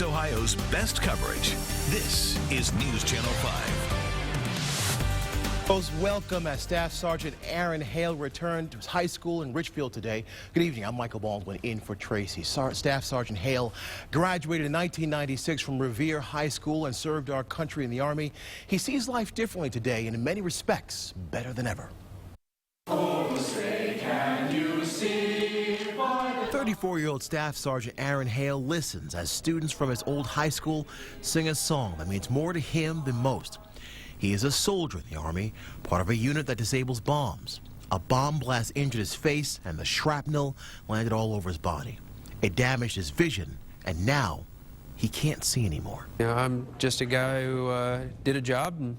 Northeast Ohio's best coverage. This is News Channel 5. Welcome as Staff Sergeant Aaron Hale returned to his high school in Richfield today. Good evening, I'm Michael Baldwin in for Tracy. Staff Sergeant Hale graduated in 1996 from Revere High School and served our country in the Army. He sees life differently today and in many respects better than ever. Oh, say can you see 34-year-old Staff Sergeant Aaron Hale listens as students from his old high school sing a song that means more to him than most. He is a soldier in the Army, part of a unit that disables bombs. A bomb blast injured his face, and the shrapnel landed all over his body. It damaged his vision, and now he can't see anymore. I'm just a guy who did a job and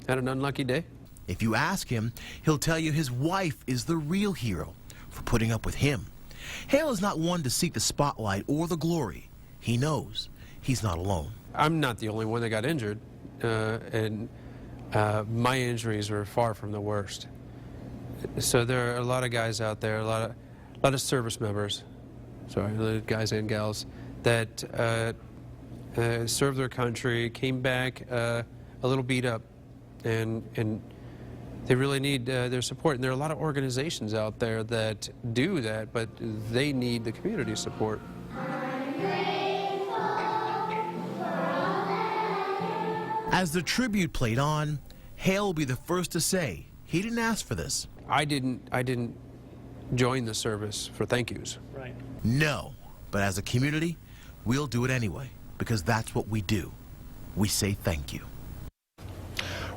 had an unlucky day. If you ask him, he'll tell you his wife is the real hero for putting up with him. Hale is not one to seek the spotlight or the glory. He knows he's not alone. I'm not the only one that got injured, and my injuries were far from the worst. So there are a lot of guys out there, a lot of service members, the guys and gals that served their country, came back a little beat up, and they really need their support. And there are a lot of organizations out there that do that, but they need the community support. As the tribute played on, Hale will be the first to say he didn't ask for this. I didn't join the service for thank yous. Right. No, but as a community, we'll do it anyway, because that's what we do. We say thank you.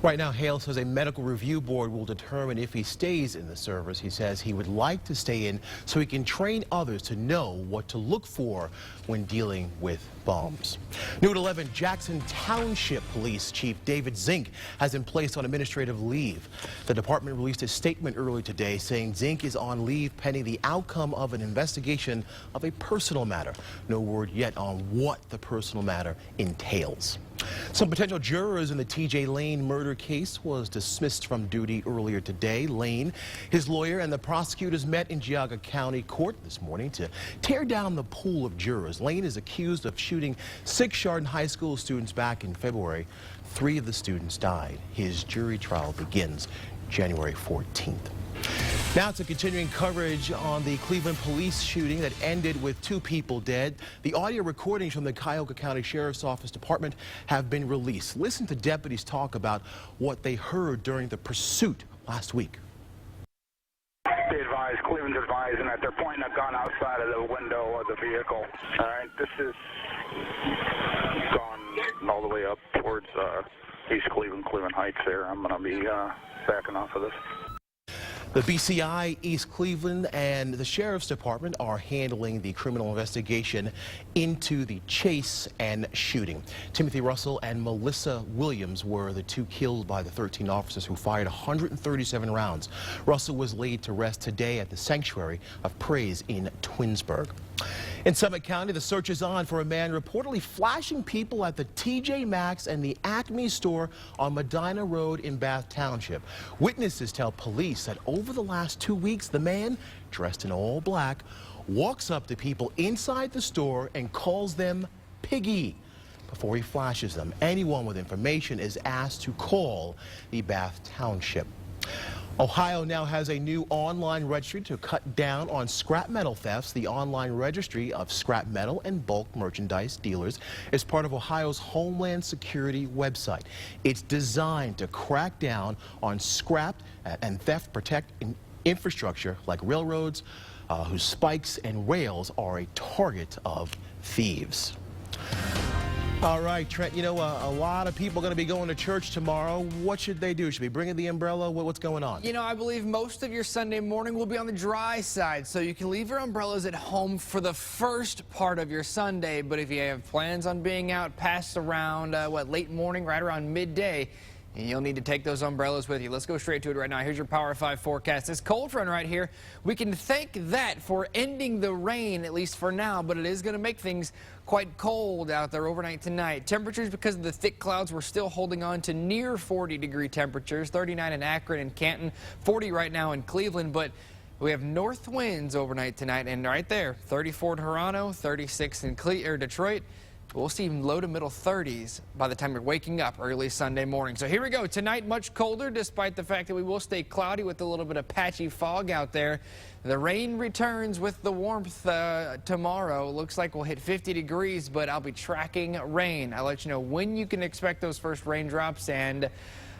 Right now, Hale says a medical review board will determine if he stays in the service. He says he would like to stay in so he can train others to know what to look for when dealing with bombs. New at 11, Jackson Township Police Chief David Zink has been placed on administrative leave. The department released a statement early today saying Zink is on leave pending the outcome of an investigation of a personal matter. No word yet on what the personal matter entails. Some potential jurors in the T.J. Lane murder case was dismissed from duty earlier today. Lane, his lawyer, and the prosecutors met in Geauga County Court this morning to tear down the pool of jurors. Lane is accused of shooting 6 Chardon High School students back in February. 3 of the students died. His jury trial begins January 14th. Now to continuing coverage on the Cleveland police shooting that ended with 2 people dead. The audio recordings from the Geauga County Sheriff's Office Department have been released. Listen to deputies talk about what they heard during the pursuit last week. Cleveland's advising that they're pointing a gun outside of the window of the vehicle. All right, this is gone all the way up towards East Cleveland, Cleveland Heights there. I'm going to be backing off of this. The BCI, East Cleveland, and the Sheriff's Department are handling the criminal investigation into the chase and shooting. Timothy Russell and Melissa Williams were the 2 killed by the 13 officers who fired 137 rounds. Russell was laid to rest today at the Sanctuary of Praise in Twinsburg. In Summit County, the search is on for a man reportedly flashing people at the TJ Maxx and the Acme store on Medina Road in Bath Township. Witnesses tell police that over the last 2 weeks, the man, dressed in all black, walks up to people inside the store and calls them piggy. Before he flashes them, anyone with information is asked to call the Bath Township. Ohio now has a new online registry to cut down on scrap metal thefts. The online registry of scrap metal and bulk merchandise dealers is part of Ohio's Homeland Security website. It's designed to crack down on scrap and theft, protect infrastructure like railroads, whose spikes and rails are a target of thieves. All right, Trent, you know, a lot of people are going to be going to church tomorrow. What should they do? Should they bring in the umbrella? What's going on? You know, I believe most of your Sunday morning will be on the dry side, so you can leave your umbrellas at home for the first part of your Sunday. But if you have plans on being out past around, late morning, right around midday, you'll need to take those umbrellas with you. Let's go straight to it right now. Here's your Power 5 forecast. This cold front right here, we can thank that for ending the rain, at least for now, but it is going to make things quite cold out there overnight tonight. Temperatures, because of the thick clouds, we're still holding on to near 40-degree temperatures, 39 in Akron and Canton, 40 right now in Cleveland, but we have north winds overnight tonight, and right there, 34 in Toronto, 36 in Detroit, We'll see low to middle 30s by the time you're waking up early Sunday morning. So here we go. Tonight, much colder, despite the fact that we will stay cloudy with a little bit of patchy fog out there. The rain returns with the warmth tomorrow. Looks like we'll hit 50 degrees, but I'll be tracking rain. I'll let you know when you can expect those first raindrops and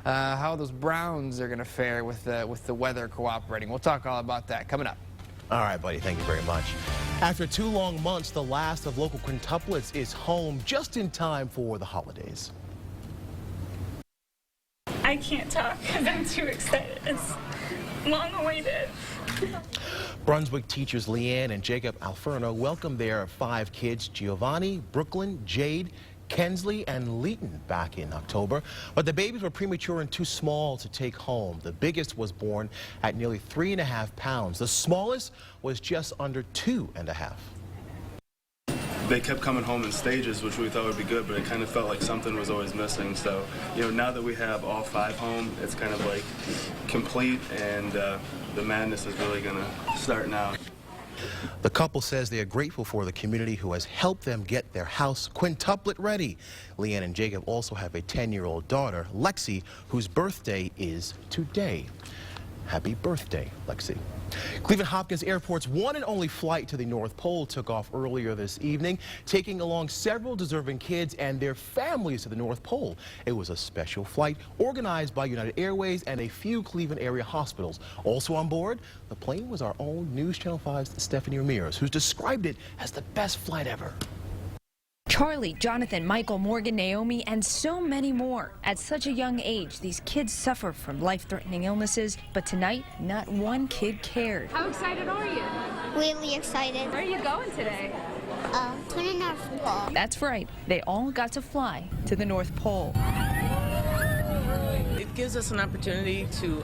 how those Browns are going to fare with the weather cooperating. We'll talk all about that coming up. All right, buddy. Thank you very much. After 2 long months, the last of local quintuplets is home just in time for the holidays. I can't talk because I'm too excited. It's long awaited. Brunswick teachers Leanne and Jacob Alferno welcomed their 5 kids, Giovanni, Brooklyn, Jade, Kensley, and Leighton, back in October. But the babies were premature and too small to take home. The biggest was born at nearly 3.5 pounds. The smallest was just under 2.5. They kept coming home in stages, which we thought would be good, but it kind of felt like something was always missing. So, now that we have all 5 home, it's kind of like complete, and the madness is really going to start now. The couple says they are grateful for the community who has helped them get their house quintuplet ready. Leanne and Jacob also have a 10-year-old daughter, Lexi, whose birthday is today. Happy birthday, Lexi. Cleveland Hopkins Airport's one and only flight to the North Pole took off earlier this evening, taking along several deserving kids and their families to the North Pole. It was a special flight organized by United Airways and a few Cleveland area hospitals. Also on board, the plane was our own News Channel 5's Stephanie Ramirez, who's described it as the best flight ever. Charlie, Jonathan, Michael, Morgan, Naomi, and so many more. At such a young age, these kids suffer from life-threatening illnesses, but tonight, not one kid cared. How excited are you? Really excited. Where are you going today? To the North Pole. That's right. They all got to fly to the North Pole. It gives us an opportunity to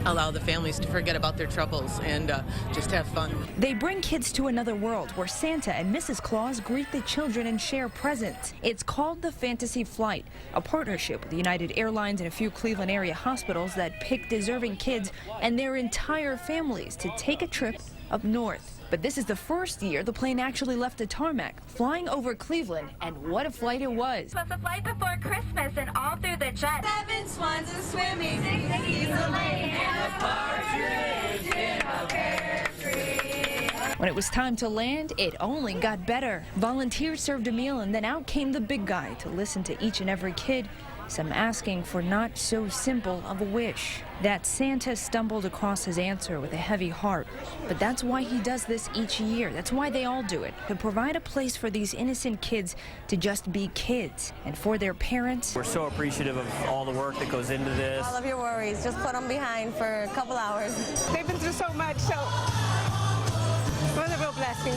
allow the families to forget about their troubles and just have fun. They bring kids to another world where Santa and Mrs. Claus greet the children and share presents. It's called the Fantasy Flight, a partnership with United Airlines and a few Cleveland area hospitals that pick deserving kids and their entire families to take a trip up north. But this is the first year the plane actually left the tarmac, flying over Cleveland, and what a flight it was. It was a flight before Christmas and all through the jet. 7 swans are swimming easily, and a partridge in a pear tree. When it was time to land, it only got better. Volunteers served a meal, and then out came the big guy to listen to each and every kid, some asking for not so simple of a wish. That Santa stumbled across his answer with a heavy heart. But that's why he does this each year. That's why they all do it, to provide a place for these innocent kids to just be kids. And for their parents, we're so appreciative of all the work that goes into this. All of your worries, just put them behind for a couple hours. They've been through so much, so it was a real blessing.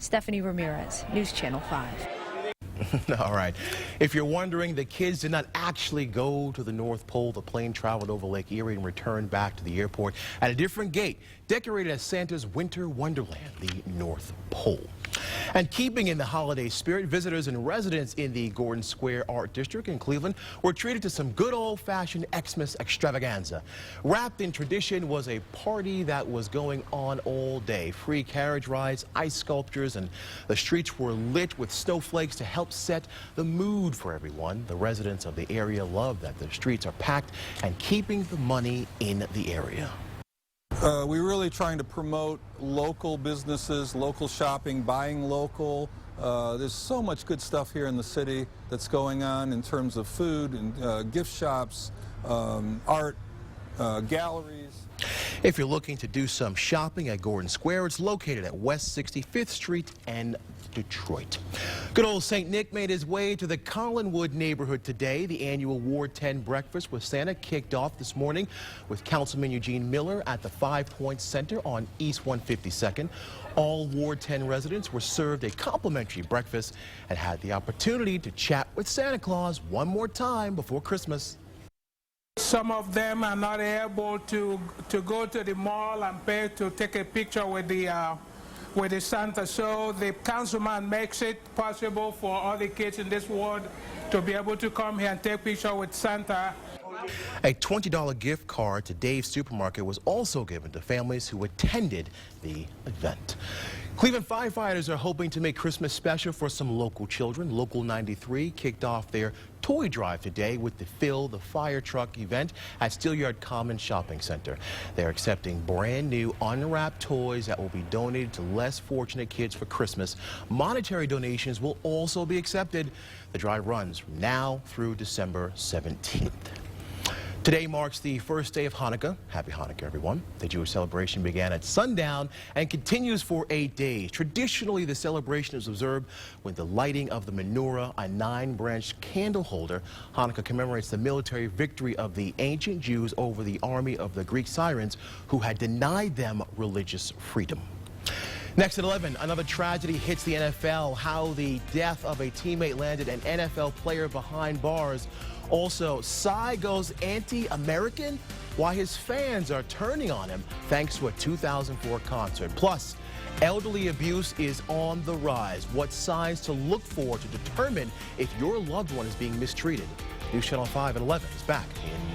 Stephanie Ramirez, News Channel 5. All right. If you're wondering, the kids did not actually go to the North Pole. The plane traveled over Lake Erie and returned back to the airport at a different gate, decorated as Santa's winter wonderland, the North Pole. And keeping in the holiday spirit, visitors and residents in the Gordon Square Art District in Cleveland were treated to some good old-fashioned Xmas extravaganza. Wrapped in tradition was a party that was going on all day. Free carriage rides, ice sculptures, and the streets were lit with snowflakes to help set the mood for everyone. The residents of the area love that the streets are packed and keeping the money in the area. We're really trying to promote local businesses, local shopping, buying local. There's so much good stuff here in the city that's going on in terms of food and gift shops, art, galleries. If you're looking to do some shopping at Gordon Square, it's located at West 65th Street and Detroit. Good old St. Nick made his way to the Collinwood neighborhood today. The annual Ward 10 breakfast with Santa kicked off this morning with Councilman Eugene Miller at the 5 Points Center on East 152nd. All Ward 10 residents were served a complimentary breakfast and had the opportunity to chat with Santa Claus one more time before Christmas. Some of them are not able to go to the mall and pay to take a picture with the Santa, so the councilman makes it possible for all the kids in this ward to be able to come here and take picture with Santa. A $20 gift card to Dave's Supermarket was also given to families who attended the event. Cleveland firefighters are hoping to make Christmas special for some local children. Local 93 kicked off their toy drive today with the Fill the Fire Truck event at Steelyard Commons Shopping Center. They're accepting brand new unwrapped toys that will be donated to less fortunate kids for Christmas. Monetary donations will also be accepted. The drive runs from now through December 17th. Today marks the first day of Hanukkah. Happy Hanukkah, everyone. The Jewish celebration began at sundown and continues for 8 days. Traditionally, the celebration is observed with the lighting of the menorah, a 9-branch candle holder. Hanukkah commemorates the military victory of the ancient Jews over the army of the Greek Syrians who had denied them religious freedom. Next at 11, another tragedy hits the NFL. How the death of a teammate landed an NFL player behind bars. Also, Psy goes anti-American, why his fans are turning on him thanks to a 2004 concert. Plus, elderly abuse is on the rise. What signs to look for to determine if your loved one is being mistreated? News Channel 5 at 11 is back in